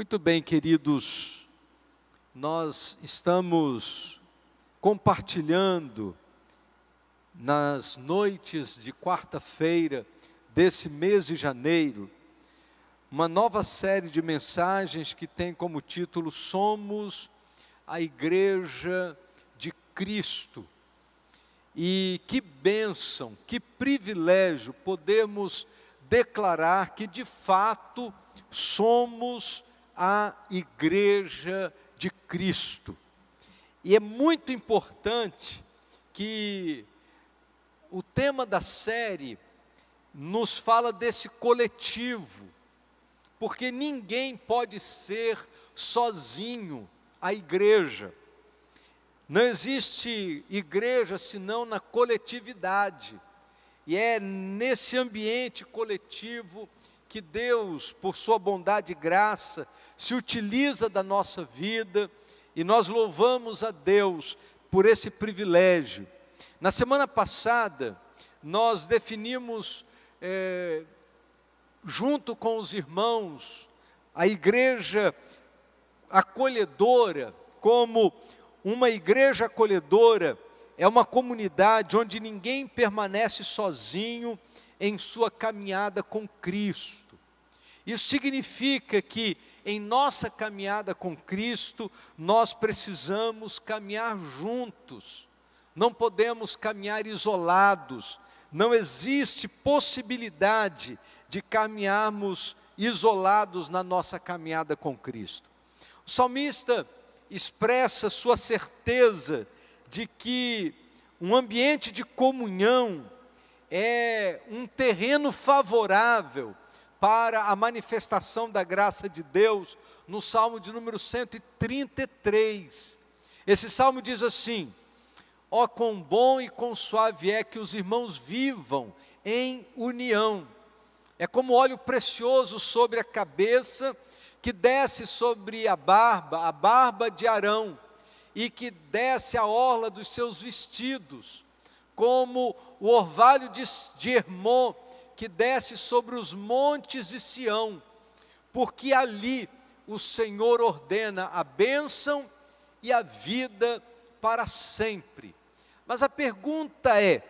Muito bem, queridos, nós estamos compartilhando nas noites de quarta-feira desse mês de janeiro, uma nova série de mensagens que tem como título Somos a Igreja de Cristo. E que bênção, que privilégio podemos declarar que de fato somos a Igreja de Cristo. E é muito importante que o tema da série nos fala desse coletivo, porque ninguém pode ser sozinho a igreja. Não existe igreja senão na coletividade. E é nesse ambiente coletivo que Deus, por sua bondade e graça, se utiliza da nossa vida, e nós louvamos a Deus por esse privilégio. Na semana passada, nós definimos, junto com os irmãos, a igreja acolhedora, como uma igreja acolhedora é uma comunidade onde ninguém permanece sozinho em sua caminhada com Cristo. Isso significa que em nossa caminhada com Cristo, nós precisamos caminhar juntos. Não podemos caminhar isolados. Não existe possibilidade de caminharmos isolados na nossa caminhada com Cristo. O salmista expressa sua certeza de que um ambiente de comunhão é um terreno favorável para a manifestação da graça de Deus, no Salmo de número 133. Esse salmo diz assim: ó, quão bom e quão suave é que os irmãos vivam em união. É como óleo precioso sobre a cabeça, que desce sobre a barba de Arão, e que desce a orla dos seus vestidos, como o orvalho de Hermon, que desce sobre os montes de Sião, porque ali o Senhor ordena a bênção e a vida para sempre. Mas a pergunta é,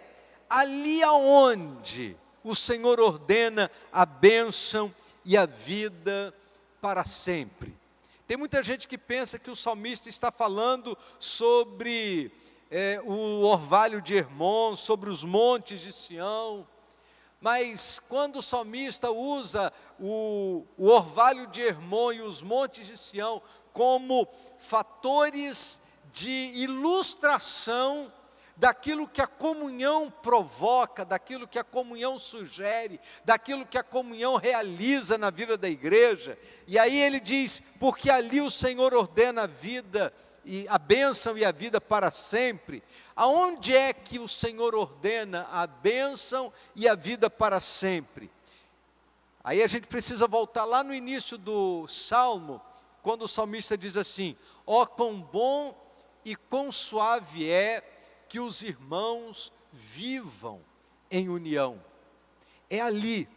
ali aonde o Senhor ordena a bênção e a vida para sempre? Tem muita gente que pensa que o salmista está falando sobre o orvalho de Hermon, sobre os montes de Sião, mas quando o salmista usa o orvalho de Hermon e os montes de Sião como fatores de ilustração daquilo que a comunhão provoca, daquilo que a comunhão sugere, daquilo que a comunhão realiza na vida da igreja. E aí ele diz, porque ali o Senhor ordena a vida, e a bênção e a vida para sempre. Aonde é que o Senhor ordena a bênção e a vida para sempre? Aí a gente precisa voltar lá no início do Salmo, quando o salmista diz assim, ó, quão bom e quão suave é que os irmãos vivam em união. É ali,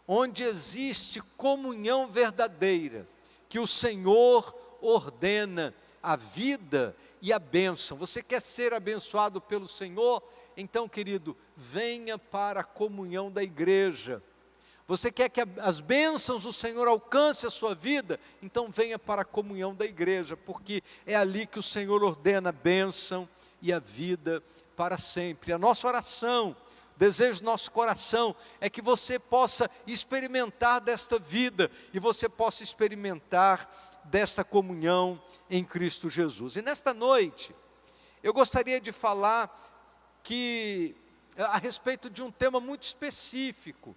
onde existe comunhão verdadeira, que o Senhor ordena a vida e a bênção. Você quer ser abençoado pelo Senhor? Então, querido, venha para a comunhão da igreja. Você quer que as bênçãos do Senhor alcancem a sua vida? Então venha para a comunhão da igreja, porque é ali que o Senhor ordena a bênção e a vida para sempre. A nossa oração, o desejo do nosso coração é que você possa experimentar desta vida e você possa experimentar desta comunhão em Cristo Jesus. E nesta noite, eu gostaria de falar a respeito de um tema muito específico.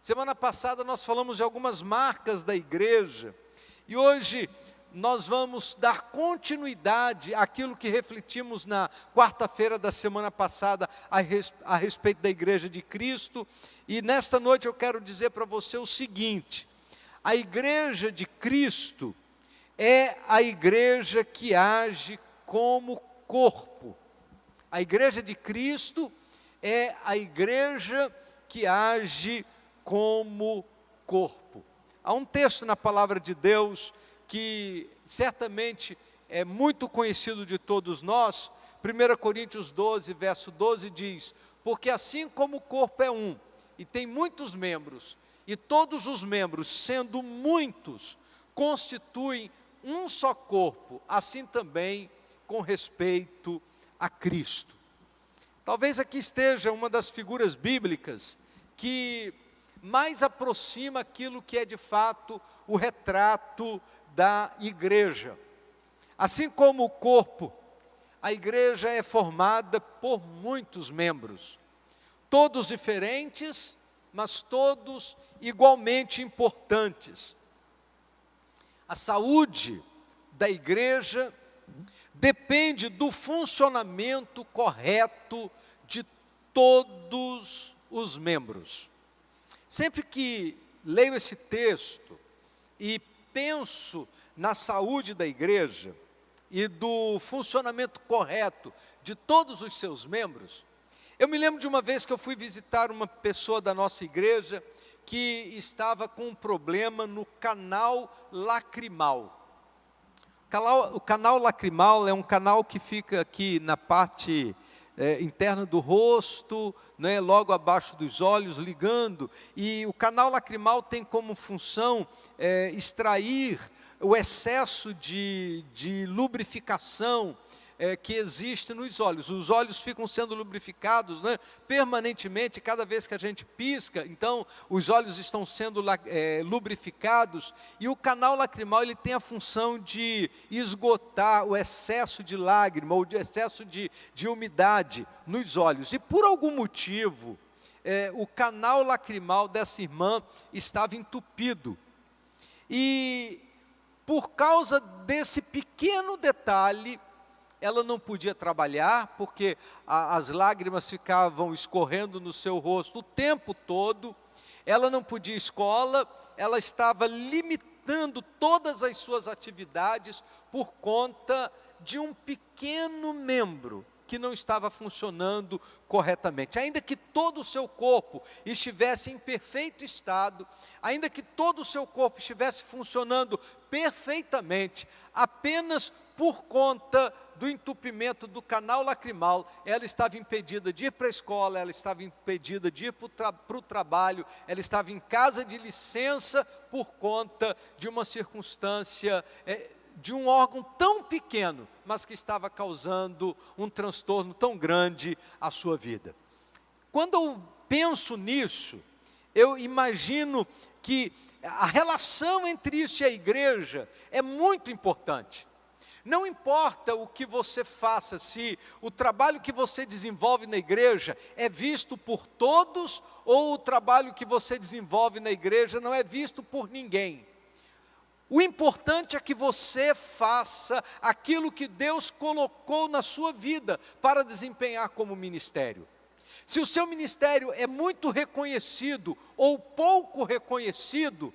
Semana passada nós falamos de algumas marcas da igreja, e hoje nós vamos dar continuidade àquilo que refletimos na quarta-feira da semana passada a respeito da igreja de Cristo. E nesta noite eu quero dizer para você o seguinte: a igreja de Cristo é a igreja que age como corpo. A igreja de Cristo é a igreja que age como corpo. Há um texto na palavra de Deus que certamente é muito conhecido de todos nós. 1 Coríntios 12, verso 12 diz: porque assim como o corpo é um, e tem muitos membros, e todos os membros, sendo muitos, constituem um só corpo, assim também com respeito a Cristo. Talvez aqui esteja uma das figuras bíblicas que mais aproxima aquilo que é de fato o retrato da igreja. Assim como o corpo, a igreja é formada por muitos membros, todos diferentes, mas todos igualmente importantes. A saúde da igreja depende do funcionamento correto de todos os membros. Sempre que leio esse texto e penso na saúde da igreja e do funcionamento correto de todos os seus membros, eu me lembro de uma vez que eu fui visitar uma pessoa da nossa igreja que estava com um problema no canal lacrimal. O canal lacrimal é um canal que fica aqui na parte interna do rosto, né, logo abaixo dos olhos, ligando. E o canal lacrimal tem como função extrair o excesso de lubrificação que existe nos olhos. Os olhos ficam sendo lubrificados, né, permanentemente, cada vez que a gente pisca. Então, os olhos estão sendo lubrificados. E o canal lacrimal ele tem a função de esgotar o excesso de lágrima, ou de excesso de umidade nos olhos. E por algum motivo, o canal lacrimal dessa irmã estava entupido. E por causa desse pequeno detalhe, ela não podia trabalhar, porque as lágrimas ficavam escorrendo no seu rosto o tempo todo. Ela não podia ir à escola, ela estava limitando todas as suas atividades por conta de um pequeno membro que não estava funcionando corretamente. Ainda que todo o seu corpo estivesse em perfeito estado, ainda que todo o seu corpo estivesse funcionando perfeitamente, apenas por conta do entupimento do canal lacrimal, ela estava impedida de ir para a escola, ela estava impedida de ir para o trabalho, ela estava em casa de licença por conta de uma circunstância, de um órgão tão pequeno, mas que estava causando um transtorno tão grande à sua vida. Quando eu penso nisso, eu imagino que a relação entre isso e a igreja é muito importante. Não importa o que você faça, se o trabalho que você desenvolve na igreja é visto por todos, ou o trabalho que você desenvolve na igreja não é visto por ninguém. O importante é que você faça aquilo que Deus colocou na sua vida para desempenhar como ministério. Se o seu ministério é muito reconhecido ou pouco reconhecido,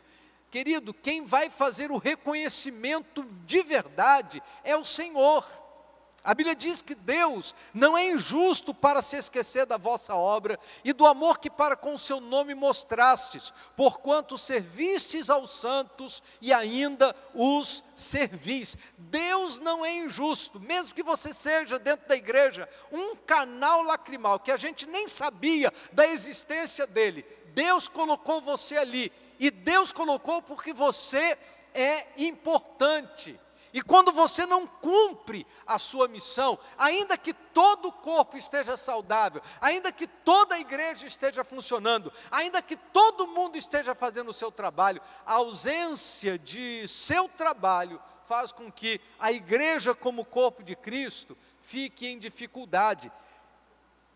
querido, quem vai fazer o reconhecimento de verdade é o Senhor. A Bíblia diz que Deus não é injusto para se esquecer da vossa obra e do amor que para com o seu nome mostrastes, porquanto servistes aos santos e ainda os servis. Deus não é injusto, mesmo que você seja dentro da igreja um canal lacrimal, que a gente nem sabia da existência dele. Deus colocou você ali. E Deus colocou porque você é importante. E quando você não cumpre a sua missão, ainda que todo o corpo esteja saudável, ainda que toda a igreja esteja funcionando, ainda que todo mundo esteja fazendo o seu trabalho, a ausência de seu trabalho faz com que a igreja como corpo de Cristo fique em dificuldade.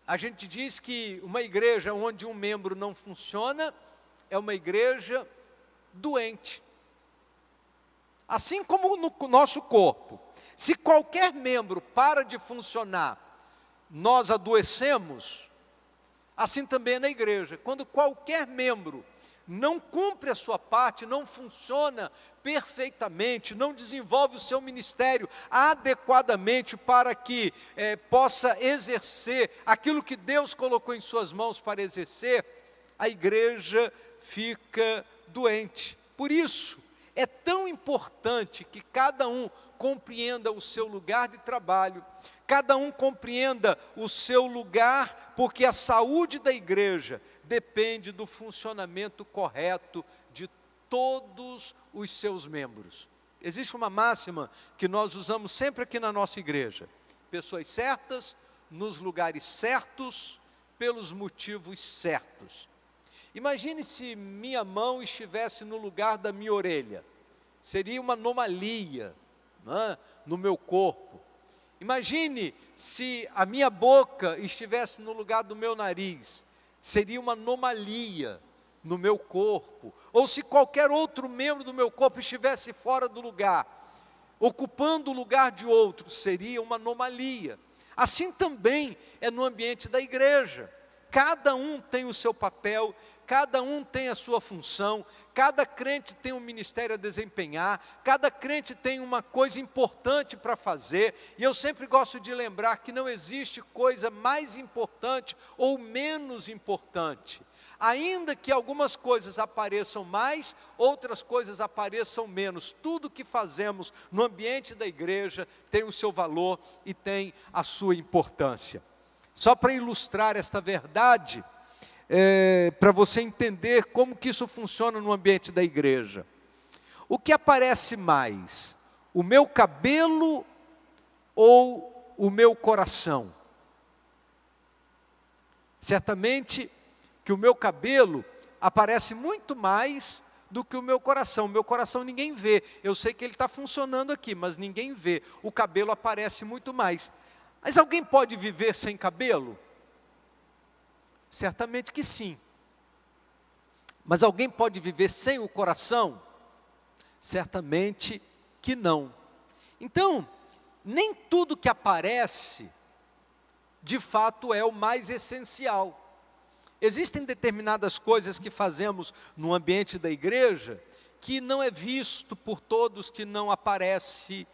A gente diz que uma igreja onde um membro não funciona é uma igreja doente. Assim como no nosso corpo, se qualquer membro para de funcionar, nós adoecemos, assim também é na igreja. Quando qualquer membro não cumpre a sua parte, não funciona perfeitamente, não desenvolve o seu ministério adequadamente para que possa exercer aquilo que Deus colocou em suas mãos para exercer, a igreja fica doente. Por isso, É tão importante que cada um compreenda o seu lugar de trabalho, cada um compreenda o seu lugar, porque a saúde da igreja depende do funcionamento correto de todos os seus membros. Existe uma máxima que nós usamos sempre aqui na nossa igreja: pessoas certas, nos lugares certos, pelos motivos certos. Imagine se minha mão estivesse no lugar da minha orelha, seria uma anomalia, né, no meu corpo. Imagine se a minha boca estivesse no lugar do meu nariz, seria uma anomalia no meu corpo. Ou se qualquer outro membro do meu corpo estivesse fora do lugar, ocupando o lugar de outro, seria uma anomalia. Assim também é no ambiente da igreja. Cada um tem o seu papel, cada um tem a sua função, cada crente tem um ministério a desempenhar, cada crente tem uma coisa importante para fazer, e eu sempre gosto de lembrar que não existe coisa mais importante ou menos importante. Ainda que algumas coisas apareçam mais, outras coisas apareçam menos, tudo que fazemos no ambiente da igreja tem o seu valor e tem a sua importância. Só para ilustrar esta verdade, para você entender como que isso funciona no ambiente da igreja. O que aparece mais? O meu cabelo ou o meu coração? Certamente que o meu cabelo aparece muito mais do que o meu coração. O meu coração ninguém vê. Eu sei que ele está funcionando aqui, mas ninguém vê. O cabelo aparece muito mais. Mas alguém pode viver sem cabelo? Certamente que sim. Mas alguém pode viver sem o coração? Certamente que não. Então, nem tudo que aparece, de fato, é o mais essencial. Existem determinadas coisas que fazemos no ambiente da igreja que não é visto por todos, que não aparece.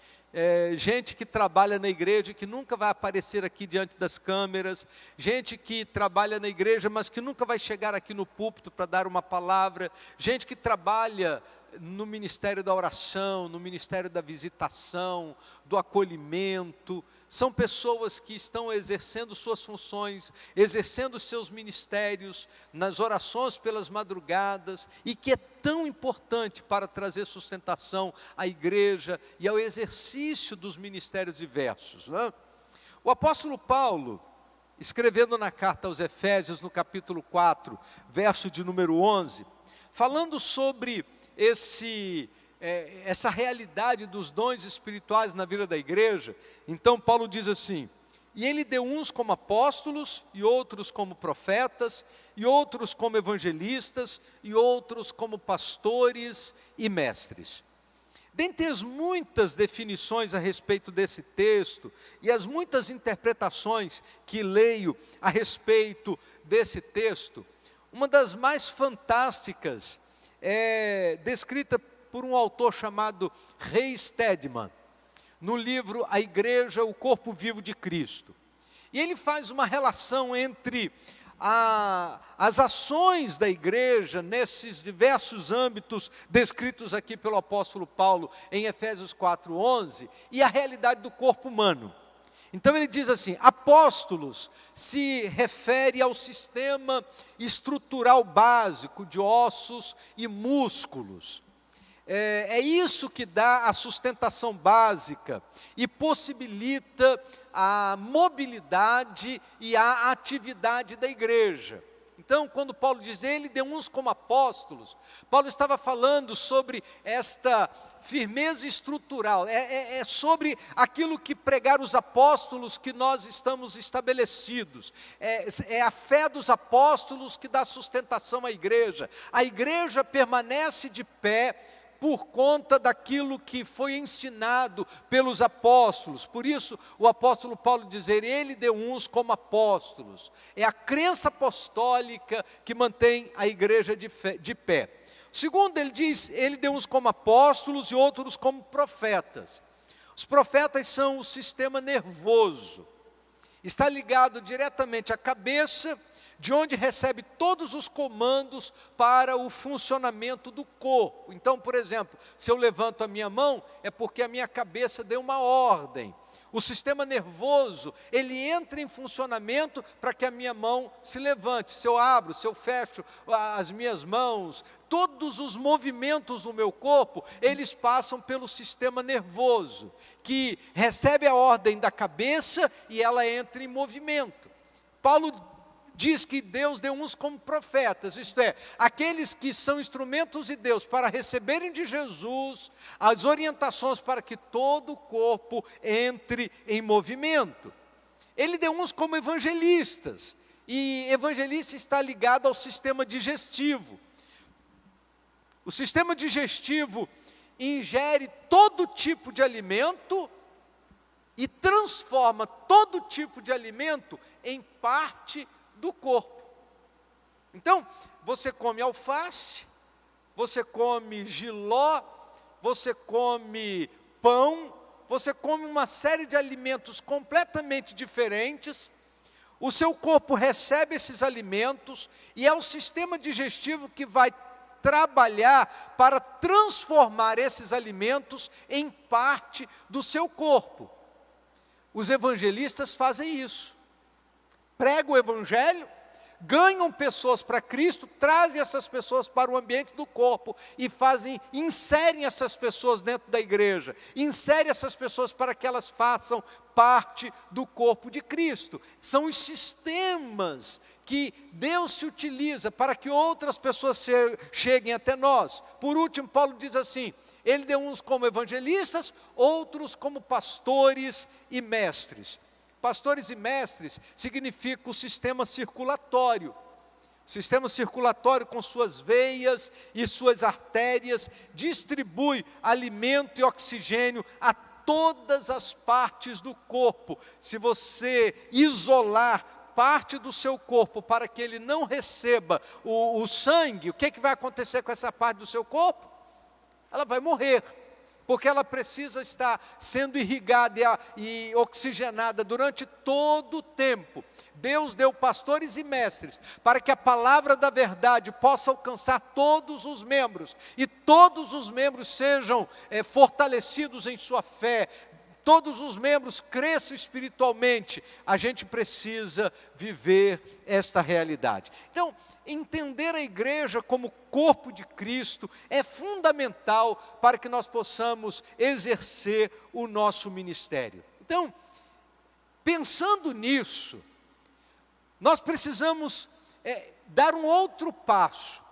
Gente que trabalha na igreja, que nunca vai aparecer aqui diante das câmeras, gente que trabalha na igreja, mas que nunca vai chegar aqui no púlpito para dar uma palavra, gente que trabalha no ministério da oração, no ministério da visitação, do acolhimento. São pessoas que estão exercendo suas funções, exercendo seus ministérios nas orações pelas madrugadas, e que é tão importante para trazer sustentação à igreja e ao exercício dos ministérios diversos, né? O apóstolo Paulo, escrevendo na carta aos Efésios, no capítulo 4, verso de número 11, falando sobre essa realidade dos dons espirituais na vida da igreja, então Paulo diz assim: e ele deu uns como apóstolos, e outros como profetas, e outros como evangelistas, e outros como pastores e mestres. Dentre as muitas definições a respeito desse texto, e as muitas interpretações que leio a respeito desse texto, uma das mais fantásticas é descrita por um autor chamado Ray Stedman, no livro A Igreja, o Corpo Vivo de Cristo. E ele faz uma relação entre as ações da igreja nesses diversos âmbitos descritos aqui pelo apóstolo Paulo em Efésios 4:11 e a realidade do corpo humano. Então ele diz assim: apóstolos se refere ao sistema estrutural básico de ossos e músculos. É isso que dá a sustentação básica e possibilita a mobilidade e a atividade da igreja. Então, quando Paulo diz, ele deu uns como apóstolos, Paulo estava falando sobre esta firmeza estrutural, é sobre aquilo que pregaram os apóstolos que nós estamos estabelecidos, é a fé dos apóstolos que dá sustentação à igreja. A igreja permanece de pé por conta daquilo que foi ensinado pelos apóstolos. Por isso, o apóstolo Paulo dizer, ele deu uns como apóstolos. É a crença apostólica que mantém a igreja de pé. Segundo, ele diz, ele deu uns como apóstolos e outros como profetas. Os profetas são o sistema nervoso. Está ligado diretamente à cabeça, de onde recebe todos os comandos para o funcionamento do corpo. Então, por exemplo, se eu levanto a minha mão, é porque a minha cabeça deu uma ordem. O sistema nervoso, ele entra em funcionamento para que a minha mão se levante. Se eu abro, se eu fecho as minhas mãos, todos os movimentos no meu corpo, eles passam pelo sistema nervoso, que recebe a ordem da cabeça e ela entra em movimento. Paulo diz que Deus deu uns como profetas, isto é, aqueles que são instrumentos de Deus para receberem de Jesus as orientações para que todo o corpo entre em movimento. Ele deu uns como evangelistas, e evangelista está ligado ao sistema digestivo. O sistema digestivo ingere todo tipo de alimento e transforma todo tipo de alimento em parte do corpo. Então, você come alface, você come jiló, você come pão, você come uma série de alimentos completamente diferentes, o seu corpo recebe esses alimentos e é o sistema digestivo que vai trabalhar para transformar esses alimentos em parte do seu corpo. Os evangelistas fazem isso. Pregam o evangelho, ganham pessoas para Cristo, trazem essas pessoas para o ambiente do corpo e inserem essas pessoas dentro da igreja, inserem essas pessoas para que elas façam parte do corpo de Cristo. São os sistemas que Deus se utiliza para que outras pessoas cheguem até nós. Por último, Paulo diz assim, ele deu uns como evangelistas, outros como pastores e mestres. Pastores e mestres significa o sistema circulatório. O sistema circulatório com suas veias e suas artérias distribui alimento e oxigênio a todas as partes do corpo. Se você isolar parte do seu corpo para que ele não receba o sangue, o que vai acontecer com essa parte do seu corpo? Ela vai morrer. Porque ela precisa estar sendo irrigada e oxigenada durante todo o tempo. Deus deu pastores e mestres para que a palavra da verdade possa alcançar todos os membros, e todos os membros sejam fortalecidos em sua fé, todos os membros cresçam espiritualmente. A gente precisa viver esta realidade. Então, entender a igreja como corpo de Cristo é fundamental para que nós possamos exercer o nosso ministério. Então, pensando nisso, nós precisamos dar um outro passo.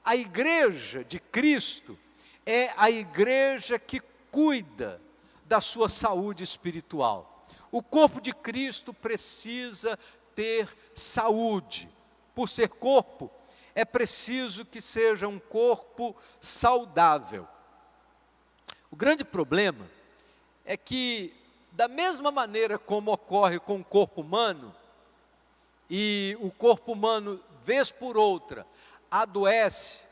A igreja de Cristo é a igreja que cuida da sua saúde espiritual. O corpo de Cristo precisa ter saúde. Por ser corpo, é preciso que seja um corpo saudável. O grande problema é que, da mesma maneira como ocorre com o corpo humano, e o corpo humano, vez por outra, adoece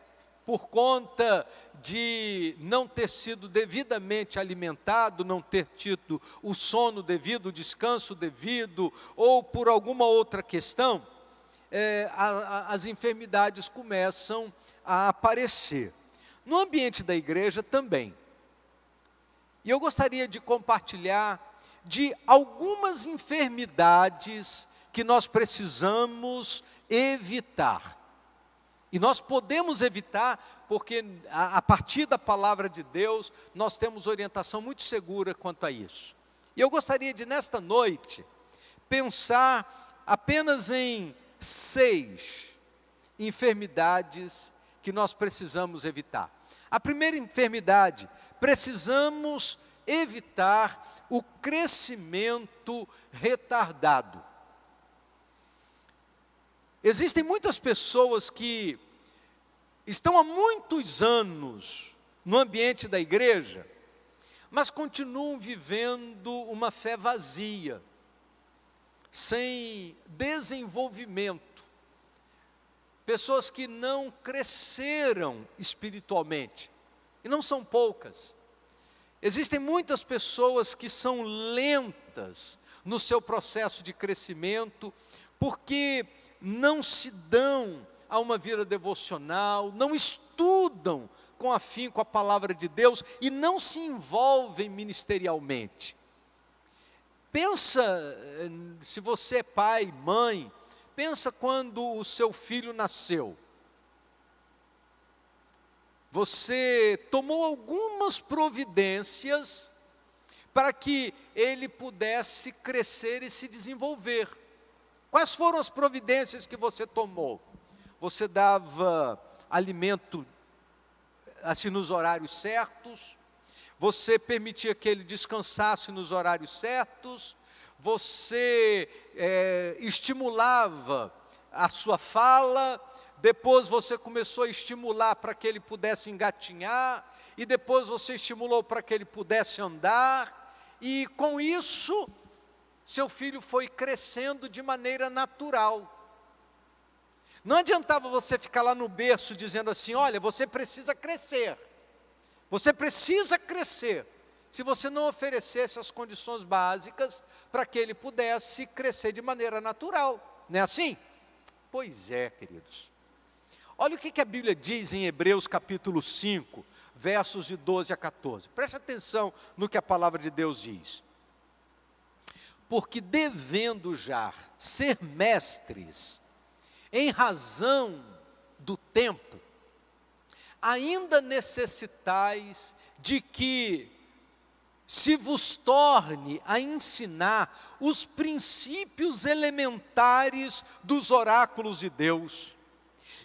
por conta de não ter sido devidamente alimentado, não ter tido o sono devido, o descanso devido, ou por alguma outra questão, as enfermidades começam a aparecer. No ambiente da igreja também. E eu gostaria de compartilhar de algumas enfermidades que nós precisamos evitar. E nós podemos evitar porque a partir da palavra de Deus nós temos orientação muito segura quanto a isso. E eu gostaria de, nesta noite, pensar apenas em 6 enfermidades que nós precisamos evitar. A primeira enfermidade, precisamos evitar o crescimento retardado. Existem muitas pessoas que estão há muitos anos no ambiente da igreja, mas continuam vivendo uma fé vazia, sem desenvolvimento. Pessoas que não cresceram espiritualmente, e não são poucas. Existem muitas pessoas que são lentas no seu processo de crescimento, porque não se dão a uma vida devocional, não estudam com afinco a palavra de Deus e não se envolvem ministerialmente. Pensa, se você é pai, mãe, pensa quando o seu filho nasceu. Você tomou algumas providências para que ele pudesse crescer e se desenvolver. Quais foram as providências que você tomou? Você dava alimento assim nos horários certos, você permitia que ele descansasse nos horários certos, você estimulava a sua fala, depois você começou a estimular para que ele pudesse engatinhar, e depois você estimulou para que ele pudesse andar, e com isso, seu filho foi crescendo de maneira natural. Não adiantava você ficar lá no berço dizendo assim, olha, você precisa crescer, se você não oferecesse as condições básicas para que ele pudesse crescer de maneira natural, não é assim? Pois é, queridos. Olha o que a Bíblia diz em Hebreus capítulo 5, versos de 12 a 14. Preste atenção no que a palavra de Deus diz. Porque devendo já ser mestres, em razão do tempo, ainda necessitais de que se vos torne a ensinar os princípios elementares dos oráculos de Deus,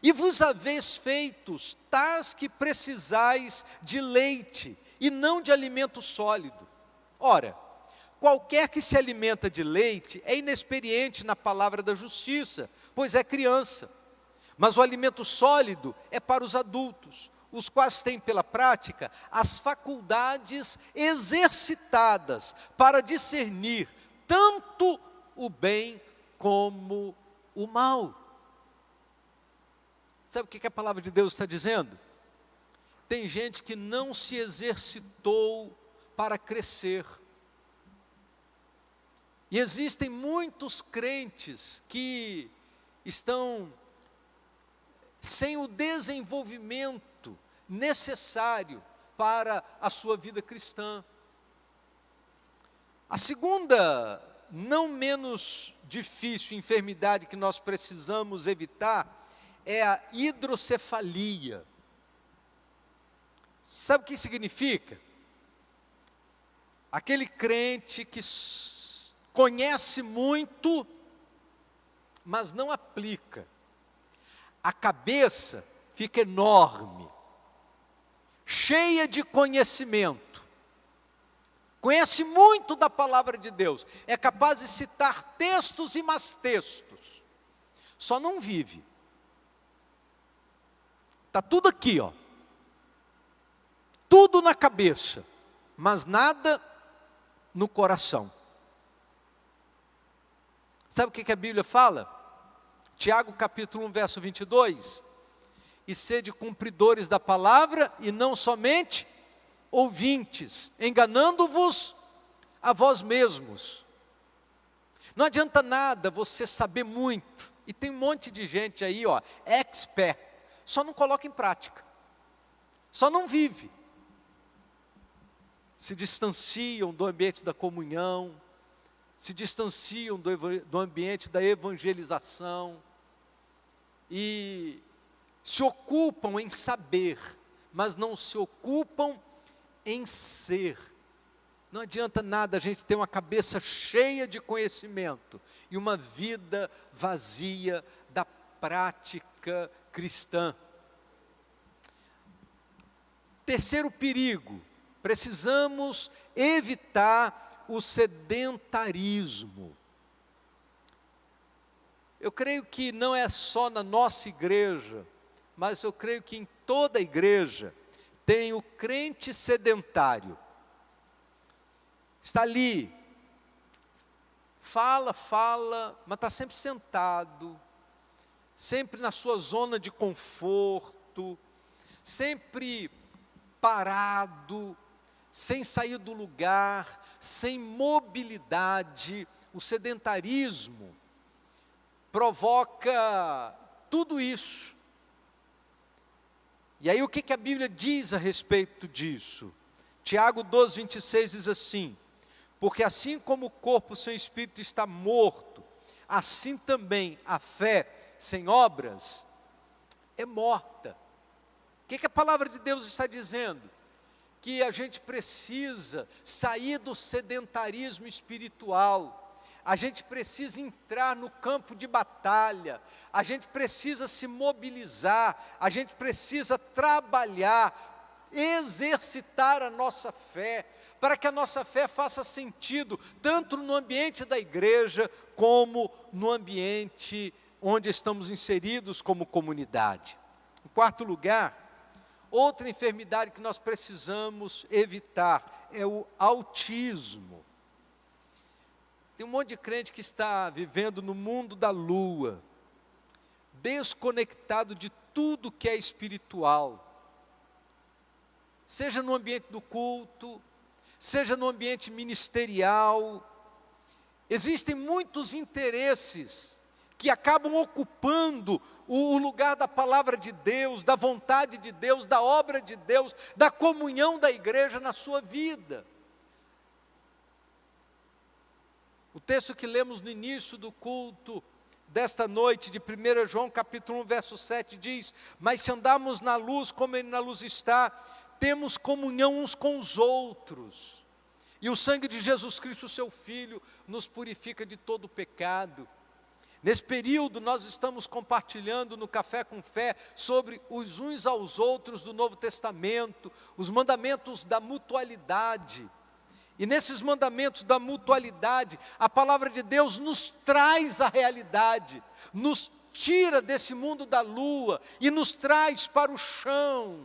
e vos haveis feitos tais que precisais de leite, e não de alimento sólido. Ora, qualquer que se alimenta de leite é inexperiente na palavra da justiça, pois é criança. Mas o alimento sólido é para os adultos, os quais têm pela prática as faculdades exercitadas para discernir tanto o bem como o mal. Sabe o que a palavra de Deus está dizendo? Tem gente que não se exercitou para crescer. E existem muitos crentes que estão sem o desenvolvimento necessário para a sua vida cristã. A segunda, não menos difícil enfermidade que nós precisamos evitar é a hidrocefalia. Sabe o que significa? Aquele crente que conhece muito, mas não aplica. A cabeça fica enorme, cheia de conhecimento. Conhece muito da palavra de Deus, é capaz de citar textos e mais textos, só não vive. Está tudo aqui, ó. Tudo na cabeça, mas nada no coração. Sabe o que a Bíblia fala? Tiago capítulo 1, verso 22. E sede cumpridores da palavra e não somente ouvintes, enganando-vos a vós mesmos. Não adianta nada você saber muito. E tem um monte de gente aí, ó, expert, só não coloca em prática. Só não vive. Se distanciam do ambiente da comunhão, se distanciam do ambiente da evangelização e se ocupam em saber, mas não se ocupam em ser. Não adianta nada a gente ter uma cabeça cheia de conhecimento e uma vida vazia da prática cristã. Terceiro perigo, precisamos evitar o sedentarismo. Eu creio que não é só na nossa igreja, mas eu creio que em toda a igreja tem o crente sedentário. Está ali, fala, mas está sempre sentado, sempre na sua zona de conforto, sempre parado, sem sair do lugar, sem mobilidade. O sedentarismo provoca tudo isso. E aí o que a Bíblia diz a respeito disso? Tiago 2,26 diz assim: porque assim como o corpo sem espírito está morto, assim também a fé sem obras é morta. O que a palavra de Deus está dizendo? Que a gente precisa sair do sedentarismo espiritual, a gente precisa entrar no campo de batalha, a gente precisa se mobilizar, a gente precisa trabalhar, exercitar a nossa fé, para que a nossa fé faça sentido, tanto no ambiente da igreja, como no ambiente onde estamos inseridos como comunidade. Em quarto lugar, outra enfermidade que nós precisamos evitar é o autismo. Tem um monte de crente que está vivendo no mundo da lua, desconectado de tudo que é espiritual, seja no ambiente do culto, seja no ambiente ministerial. Existem muitos interesses que acabam ocupando o lugar da palavra de Deus, da vontade de Deus, da obra de Deus, da comunhão da igreja na sua vida. O texto que lemos no início do culto desta noite, de 1 João capítulo 1, verso 7, diz: mas se andarmos na luz, como Ele na luz está, temos comunhão uns com os outros, e o sangue de Jesus Cristo, seu Filho, nos purifica de todo pecado. Nesse período nós estamos compartilhando no Café com Fé sobre os uns aos outros do Novo Testamento, os mandamentos da mutualidade. E nesses mandamentos da mutualidade, a palavra de Deus nos traz a realidade, nos tira desse mundo da lua e nos traz para o chão,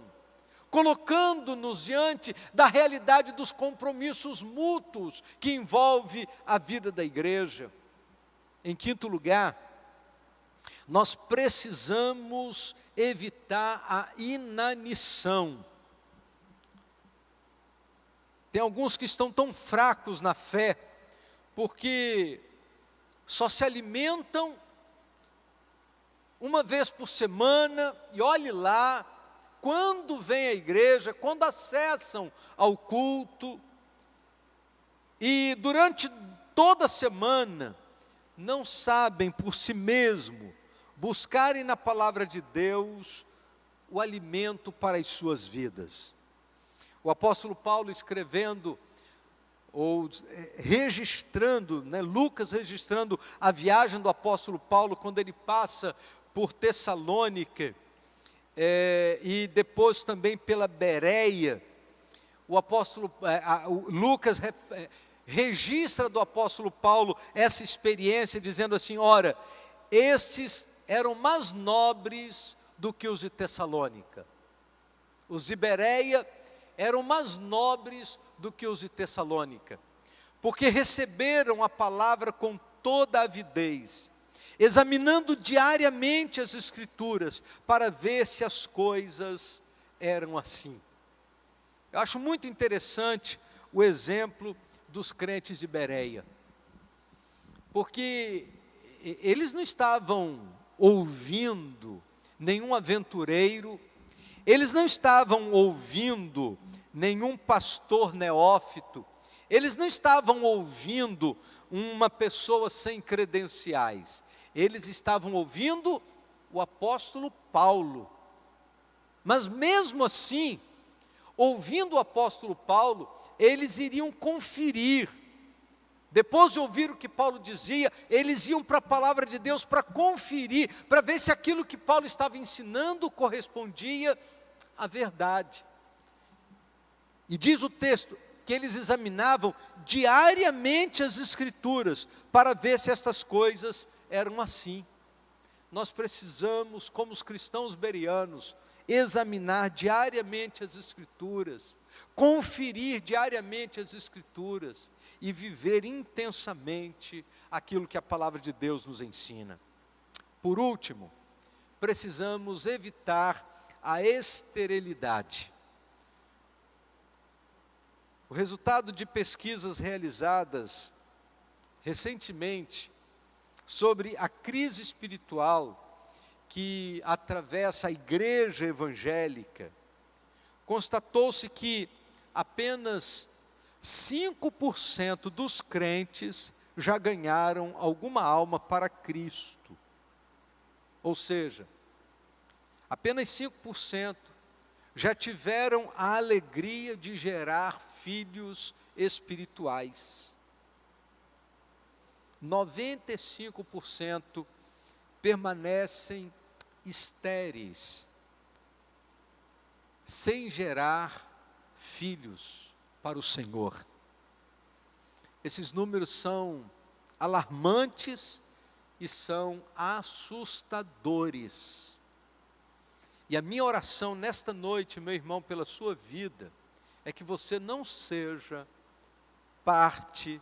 colocando-nos diante da realidade dos compromissos mútuos que envolve a vida da igreja. Em quinto lugar, nós precisamos evitar a inanição. Tem alguns que estão tão fracos na fé, porque só se alimentam uma vez por semana, e olhe lá, quando vem à igreja, quando acessam ao culto, e durante toda a semana, não sabem por si mesmo buscarem na palavra de Deus o alimento para as suas vidas. O apóstolo Paulo escrevendo, ou registrando, Lucas registrando a viagem do apóstolo Paulo, quando ele passa por Tessalônica, e depois também pela Bereia, Lucas registra do apóstolo Paulo essa experiência, dizendo assim: ora, estes eram mais nobres do que os de Tessalônica. Os de Bereia eram mais nobres do que os de Tessalônica, porque receberam a palavra com toda a avidez, examinando diariamente as Escrituras, para ver se as coisas eram assim. Eu acho muito interessante o exemplo dos crentes de Bereia, porque eles não estavam ouvindo nenhum aventureiro, eles não estavam ouvindo nenhum pastor neófito, eles não estavam ouvindo uma pessoa sem credenciais, eles estavam ouvindo o apóstolo Paulo. Mas mesmo assim, ouvindo o apóstolo Paulo, eles iriam conferir. Depois de ouvir o que Paulo dizia, eles iam para a palavra de Deus para conferir, para ver se aquilo que Paulo estava ensinando correspondia à verdade. E diz o texto que eles examinavam diariamente as Escrituras para ver se estas coisas eram assim. Nós precisamos, como os cristãos bereanos, examinar diariamente as Escrituras, conferir diariamente as Escrituras e viver intensamente aquilo que a palavra de Deus nos ensina. Por último, precisamos evitar a esterilidade. O resultado de pesquisas realizadas recentemente sobre a crise espiritual que atravessa a igreja evangélica, constatou-se que apenas 5% dos crentes já ganharam alguma alma para Cristo. Ou seja, apenas 5% já tiveram a alegria de gerar filhos espirituais. 95% permanecem estéreis, sem gerar filhos para o Senhor. Esses números são alarmantes e são assustadores. E a minha oração nesta noite, meu irmão, pela sua vida, é que você não seja parte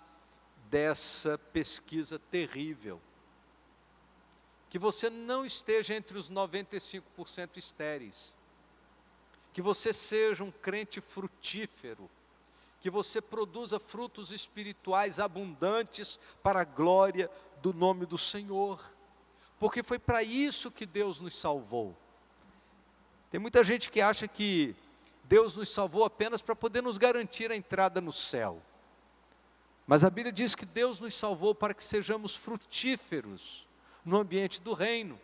dessa pesquisa terrível. Que você não esteja entre os 95% estéreis. Que você seja um crente frutífero. Que você produza frutos espirituais abundantes para a glória do nome do Senhor. Porque foi para isso que Deus nos salvou. Tem muita gente que acha que Deus nos salvou apenas para poder nos garantir a entrada no céu. Mas a Bíblia diz que Deus nos salvou para que sejamos frutíferos no ambiente do reino.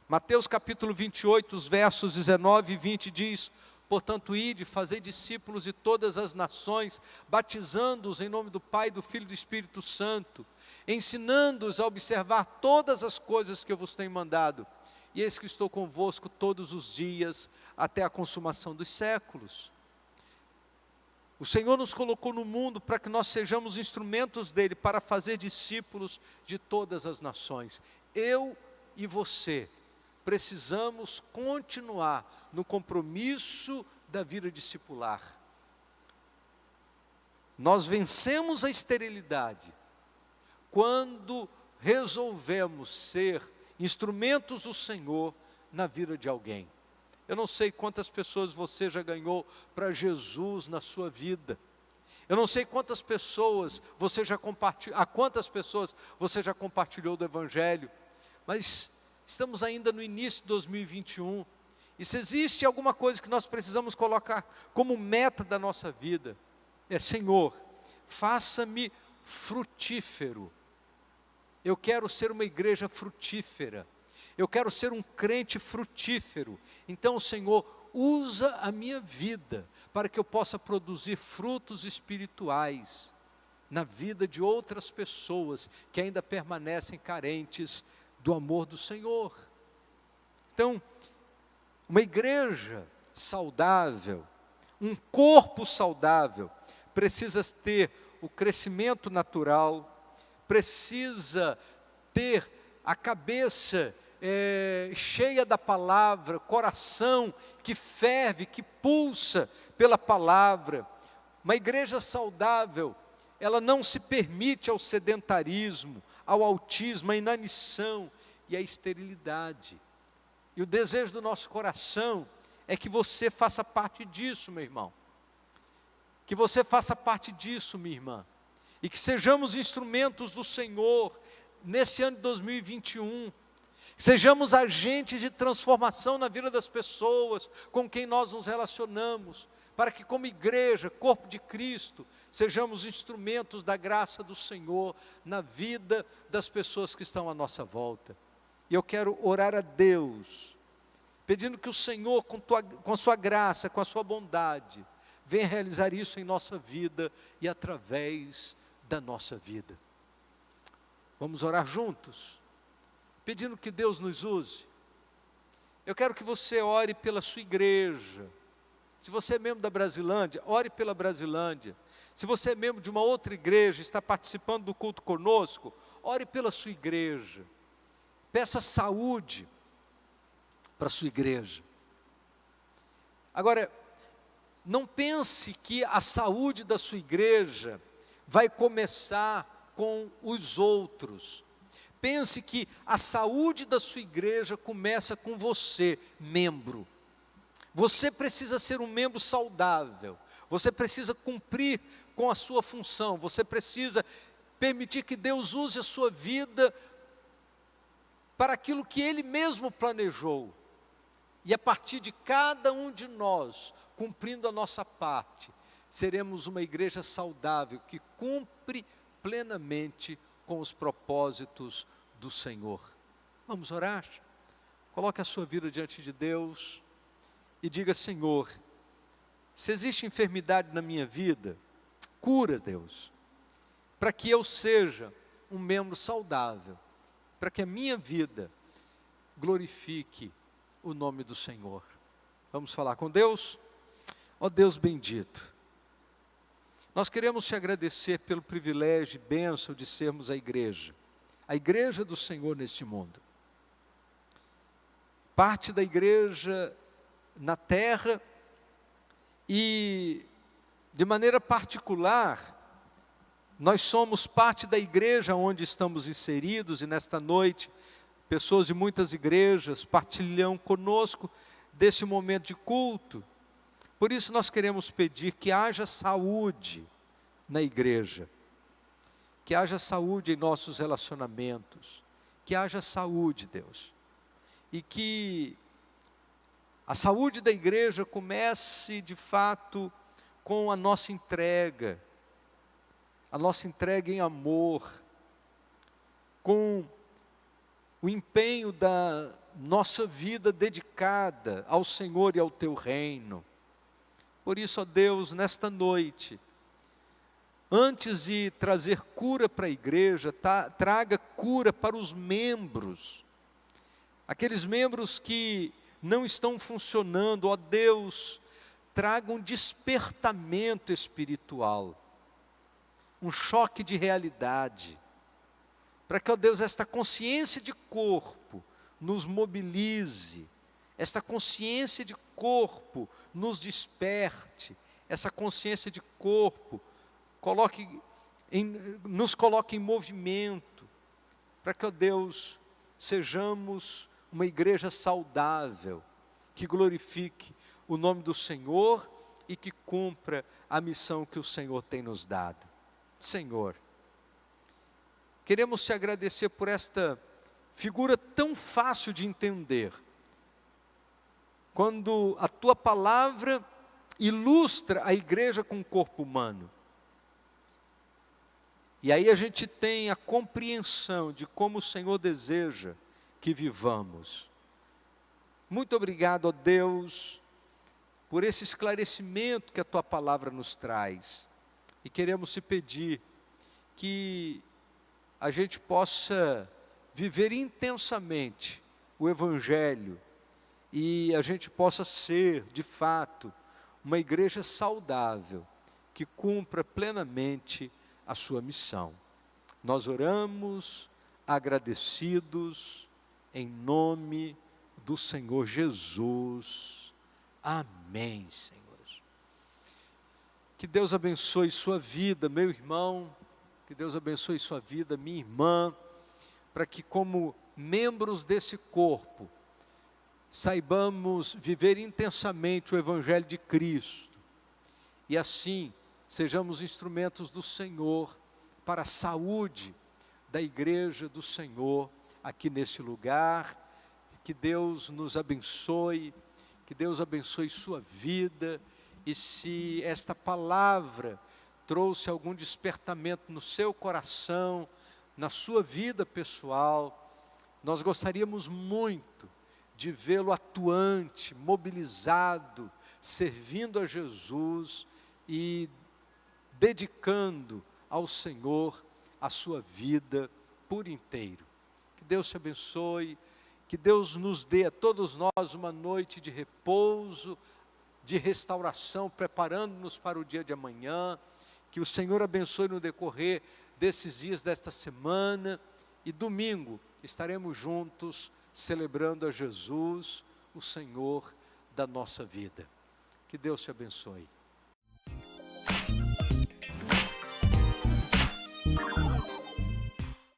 Mateus capítulo 28, os versos 19 e 20 diz: portanto, ide, fazei discípulos de todas as nações, batizando-os em nome do Pai, do Filho e do Espírito Santo, ensinando-os a observar todas as coisas que eu vos tenho mandado. E eis que estou convosco todos os dias, até a consumação dos séculos. O Senhor nos colocou no mundo para que nós sejamos instrumentos dEle, para fazer discípulos de todas as nações. Eu e você precisamos continuar no compromisso da vida discipular. Nós vencemos a esterilidade quando resolvemos ser instrumentos do Senhor na vida de alguém. Eu não sei quantas pessoas você já ganhou para Jesus na sua vida. Eu não sei quantas pessoas você já compartilhou, a quantas pessoas você já compartilhou do Evangelho. Mas estamos ainda no início de 2021. E se existe alguma coisa que nós precisamos colocar como meta da nossa vida, é: Senhor, faça-me frutífero. Eu quero ser uma igreja frutífera. Eu quero ser um crente frutífero. Então, Senhor, usa a minha vida para que eu possa produzir frutos espirituais na vida de outras pessoas que ainda permanecem carentes do amor do Senhor. Então, uma igreja saudável, um corpo saudável, precisa ter o crescimento natural, precisa ter a cabeça cheia da palavra, coração que ferve, que pulsa pela palavra. Uma igreja saudável, ela não se permite ao sedentarismo, ao autismo, à inanição e à esterilidade. E o desejo do nosso coração é que você faça parte disso, meu irmão. Que você faça parte disso, minha irmã. E que sejamos instrumentos do Senhor nesse ano de 2021. Sejamos agentes de transformação na vida das pessoas com quem nós nos relacionamos, para que como igreja, corpo de Cristo, sejamos instrumentos da graça do Senhor na vida das pessoas que estão à nossa volta. E eu quero orar a Deus, pedindo que o Senhor, com a sua graça, com a sua bondade, venha realizar isso em nossa vida e através da nossa vida. Vamos orar juntos? Pedindo que Deus nos use. Eu quero que você ore pela sua igreja. Se você é membro da Brasilândia, ore pela Brasilândia. Se você é membro de uma outra igreja, está participando do culto conosco, ore pela sua igreja. Peça saúde para a sua igreja. Agora, não pense que a saúde da sua igreja vai começar com os outros. Pense que a saúde da sua igreja começa com você, membro. Você precisa ser um membro saudável. Você precisa cumprir com a sua função. Você precisa permitir que Deus use a sua vida para aquilo que Ele mesmo planejou. E a partir de cada um de nós, cumprindo a nossa parte, seremos uma igreja saudável, que cumpre plenamente com os propósitos do Senhor. Vamos orar? Coloque a sua vida diante de Deus e diga: Senhor, se existe enfermidade na minha vida, cura, Deus, para que eu seja um membro saudável, para que a minha vida glorifique o nome do Senhor. Vamos falar com Deus? Ó Deus bendito, nós queremos te agradecer pelo privilégio e bênção de sermos a igreja do Senhor neste mundo. Parte da igreja na terra e, de maneira particular, nós somos parte da igreja onde estamos inseridos, e nesta noite, pessoas de muitas igrejas partilham conosco desse momento de culto. Por isso nós queremos pedir que haja saúde na igreja, que haja saúde em nossos relacionamentos, que haja saúde, Deus, e que a saúde da igreja comece de fato com a nossa entrega em amor, com o empenho da nossa vida dedicada ao Senhor e ao Teu reino. Por isso, ó Deus, nesta noite, antes de trazer cura para a igreja, traga cura para os membros, aqueles membros que não estão funcionando, ó Deus, traga um despertamento espiritual, um choque de realidade, para que, ó Deus, esta consciência de corpo nos mobilize, esta consciência de corpo nos desperte, essa consciência de corpo nos coloque em movimento, para que, ó Deus, sejamos uma igreja saudável, que glorifique o nome do Senhor e que cumpra a missão que o Senhor tem nos dado. Senhor, queremos te agradecer por esta figura tão fácil de entender, quando a tua palavra ilustra a igreja com o corpo humano. E aí a gente tem a compreensão de como o Senhor deseja que vivamos. Muito obrigado, ó Deus, por esse esclarecimento que a tua palavra nos traz. E queremos te pedir que a gente possa viver intensamente o Evangelho e a gente possa ser, de fato, uma igreja saudável, que cumpra plenamente a sua missão. Nós oramos agradecidos em nome do Senhor Jesus. Amém, Senhor. Que Deus abençoe sua vida, meu irmão, que Deus abençoe sua vida, minha irmã, para que, como membros desse corpo, saibamos viver intensamente o Evangelho de Cristo, e assim sejamos instrumentos do Senhor para a saúde da igreja do Senhor aqui nesse lugar. Que Deus nos abençoe, que Deus abençoe sua vida, e se esta palavra trouxe algum despertamento no seu coração, na sua vida pessoal, nós gostaríamos muito de vê-lo atuante, mobilizado, servindo a Jesus e dedicando ao Senhor a sua vida por inteiro. Que Deus te abençoe, que Deus nos dê a todos nós uma noite de repouso, de restauração, preparando-nos para o dia de amanhã. Que o Senhor abençoe no decorrer desses dias, desta semana, e domingo estaremos juntos celebrando a Jesus, o Senhor da nossa vida. Que Deus te abençoe.